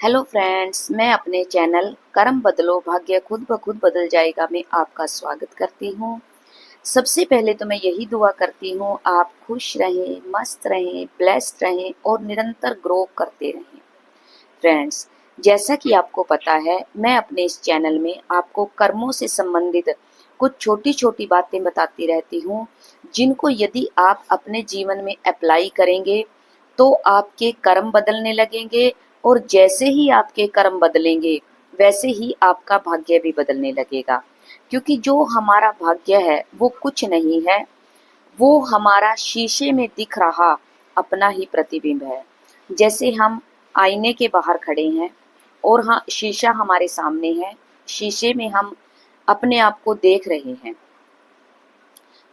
Hello friends, मैं अपने channel कर्म बदलो भाग्य खुद ब खुद बदल जाएगा में आपका स्वागत करती हूँ। सबसे पहले तो मैं यही दुआ करती हूँ आप खुश रहें, मस्त रहें, ब्लेस्ड रहें और निरंतर ग्रो करते रहें। फ्रेंड्स, जैसा कि आपको पता है, मैं अपने इस चैनल में आपको कर्मों से संबंधित कुछ छोटी छोटी बातें बताती रहती हूँ, जिनको यदि आप अपने जीवन में अप्लाई करेंगे तो आपके कर्म बदलने लगेंगे और जैसे ही आपके कर्म बदलेंगे वैसे ही आपका भाग्य भी बदलने लगेगा। क्योंकि जो हमारा भाग्य है वो कुछ नहीं है, वो हमारा शीशे में दिख रहा अपना ही प्रतिबिंब है। जैसे हम आईने के बाहर खड़े हैं और हाँ, शीशा हमारे सामने है, शीशे में हम अपने आप को देख रहे हैं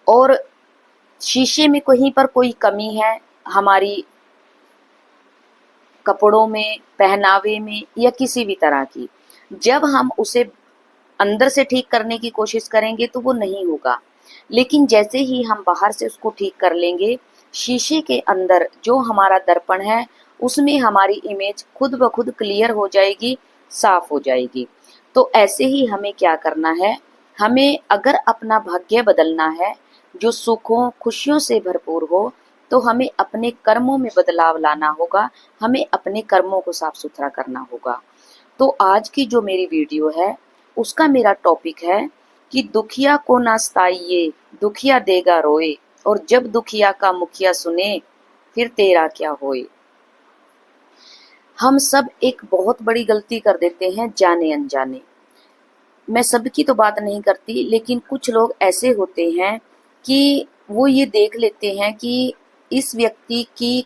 और शीशे में कहीं पर कोई कमी है हमारी कपड़ों में, पहनावे में या किसी भी तरह की, जब हम उसे अंदर से ठीक करने की कोशिश करेंगे तो वो नहीं होगा। लेकिन जैसे ही हम बाहर से उसको ठीक कर लेंगे, शीशे के अंदर जो हमारा दर्पण है उसमें हमारी इमेज खुद ब खुद क्लियर हो जाएगी, साफ हो जाएगी। तो ऐसे ही हमें क्या करना है, हमें अगर अपना भाग्य बदलना है जो सुखों खुशियों से भरपूर हो, तो हमें अपने कर्मों में बदलाव लाना होगा, हमें अपने कर्मों को साफ सुथरा करना होगा। तो आज की जो मेरी वीडियो है उसका मेरा टॉपिक है कि दुखिया को ना सताइए, दुखिया देगा रोए, और जब दुखिया का मुखिया सुने फिर तेरा क्या होए। हम सब एक बहुत बड़ी गलती कर देते हैं जाने अनजाने। मैं सबकी तो बात नहीं करती, लेकिन कुछ लोग ऐसे होते हैं कि वो ये देख लेते हैं कि इस व्यक्ति की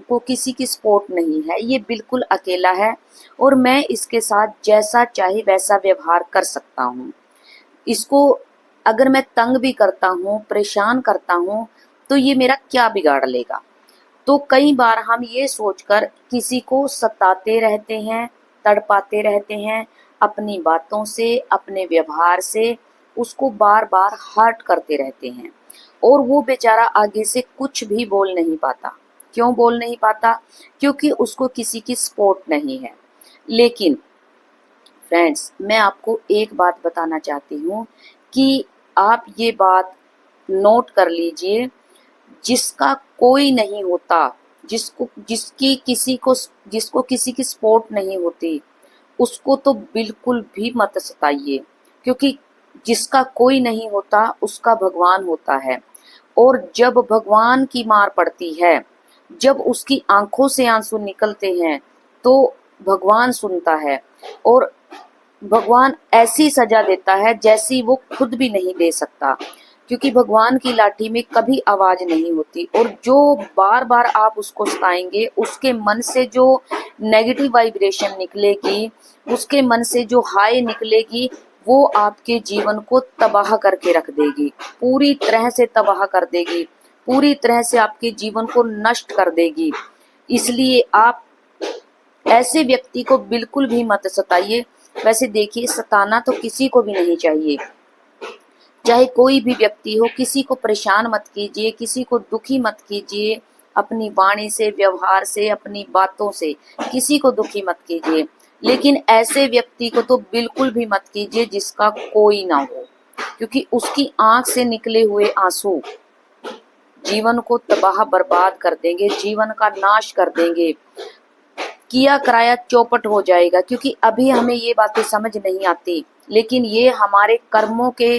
को किसी की सपोर्ट नहीं है, ये बिल्कुल अकेला है और मैं इसके साथ जैसा चाहे वैसा व्यवहार कर सकता हूँ। इसको अगर मैं तंग भी करता हूँ, परेशान करता हूँ, तो ये मेरा क्या बिगाड़ लेगा। तो कई बार हम ये सोचकर किसी को सताते रहते हैं, तड़पाते रहते हैं, अपनी बातों से, अपने व्यवहार से उसको बार बार हर्ट करते रहते हैं और वो बेचारा आगे से कुछ भी बोल नहीं पाता। क्यों बोल नहीं पाता? क्योंकि उसको किसी की सपोर्ट नहीं है। लेकिन फ्रेंड्स, मैं आपको एक बात बताना चाहती हूँ कि आप ये बात नोट कर लीजिए, जिसका कोई नहीं होता, जिसको किसी की सपोर्ट नहीं होती, उसको तो बिल्कुल भी मत सताइए। क्योंकि जिसका कोई नहीं होता उसका भगवान होता है, और जब भगवान की मार पड़ती है, जब उसकी आंखों से आंसू निकलते हैं, तो भगवान सुनता है और भगवान ऐसी सजा देता है जैसी वो खुद भी नहीं दे सकता। क्योंकि भगवान की लाठी में कभी आवाज नहीं होती, और जो बार बार आप उसको सताएंगे उसके मन से जो नेगेटिव वाइब्रेशन निकलेगी, उसके मन से जो हाय निकलेगी, वो आपके जीवन को तबाह करके रख देगी, पूरी तरह से तबाह कर देगी, पूरी तरह से आपके जीवन को नष्ट कर देगी। इसलिए आप ऐसे व्यक्ति को बिल्कुल भी मत सताइए। वैसे देखिए, सताना तो किसी को भी नहीं चाहिए, चाहे कोई भी व्यक्ति हो। किसी को परेशान मत कीजिए, किसी को दुखी मत कीजिए, अपनी वाणी से, व्यवहार से, अपनी बातों से किसी को दुखी मत कीजिए। लेकिन ऐसे व्यक्ति को तो बिल्कुल भी मत कीजिए जिसका कोई ना हो, क्योंकि उसकी आंख से निकले हुए आंसू जीवन को तबाह बर्बाद कर देंगे, जीवन का नाश कर देंगे, किया कराया चौपट हो जाएगा। क्योंकि अभी हमें ये बातें समझ नहीं आती, लेकिन ये हमारे कर्मों के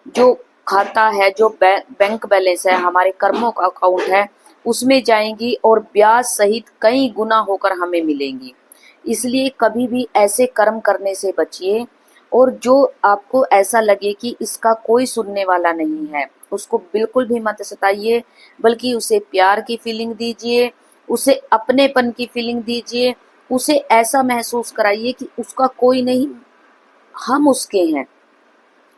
जो खाता है, जो बैंक बैलेंस है, हमारे कर्मों का अकाउंट है, उसमें जाएंगी और ब्याज सहित कई गुना होकर हमें मिलेंगी। इसलिए कभी भी ऐसे कर्म करने से बचिए, और जो आपको ऐसा लगे कि इसका कोई सुनने वाला नहीं है, उसको बिल्कुल भी मत सताइए, बल्कि उसे प्यार की फीलिंग दीजिए, उसे अपनेपन की फीलिंग दीजिए, उसे ऐसा महसूस कराइए कि उसका कोई नहीं, हम उसके हैं।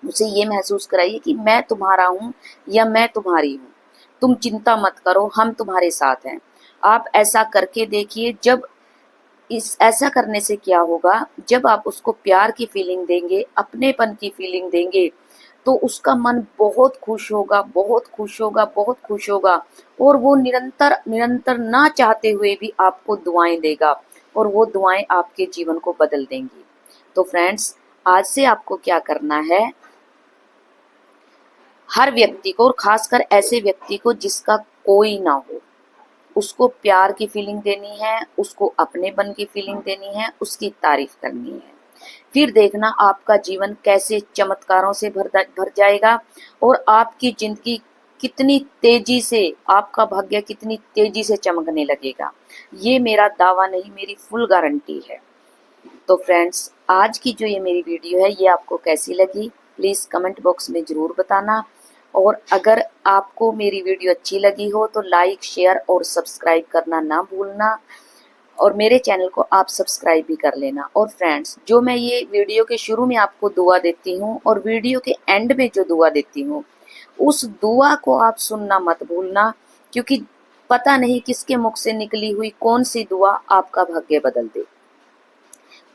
उसे ये महसूस कराइए कि मैं तुम्हारा हूँ या मैं तुम्हारी हूँ, तुम चिंता मत करो, हम तुम्हारे साथ हैं। आप ऐसा करके देखिए। जब इस ऐसा करने से क्या होगा, जब आप उसको प्यार की फीलिंग देंगे, अपनेपन की फीलिंग देंगे, तो उसका मन बहुत खुश होगा, बहुत खुश होगा, बहुत खुश होगा, और वो निरंतर निरंतर ना चाहते हुए भी आपको दुआएं देगा, और वो दुआएं आपके जीवन को बदल देंगी। तो फ्रेंड्स, आज से आपको क्या करना है, हर व्यक्ति को और खासकर ऐसे व्यक्ति को जिसका कोई ना हो, उसको प्यार की फीलिंग देनी है, उसको अपनेपन की फीलिंग देनी है, उसकी तारीफ करनी है। फिर देखना आपका जीवन कैसे चमत्कारों से भर जाएगा और आपकी जिंदगी कितनी तेजी से, आपका भाग्य कितनी तेजी से चमकने लगेगा। ये मेरा दावा नहीं, मेरी फुल गारंटी है। तो फ्रेंड्स, आज की जो ये मेरी वीडियो है ये आपको कैसी लगी, प्लीज़ कमेंट बॉक्स में ज़रूर बताना। और अगर आपको मेरी वीडियो अच्छी लगी हो तो लाइक, शेयर और सब्सक्राइब करना ना भूलना, और मेरे चैनल को आप सब्सक्राइब भी कर लेना। और फ्रेंड्स, जो मैं ये वीडियो के शुरू में आपको दुआ देती हूँ और वीडियो के एंड में जो दुआ देती हूँ, उस दुआ को आप सुनना मत भूलना, क्योंकि पता नहीं किसके मुख से निकली हुई कौन सी दुआ आपका भाग्य बदल दे।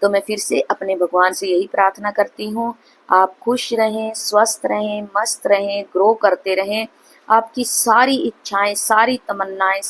तो मैं फिर से अपने भगवान से यही प्रार्थना करती हूँ, आप खुश रहें, स्वस्थ रहें, मस्त रहें, ग्रो करते रहें, आपकी सारी इच्छाएं, सारी तमन्नाएं,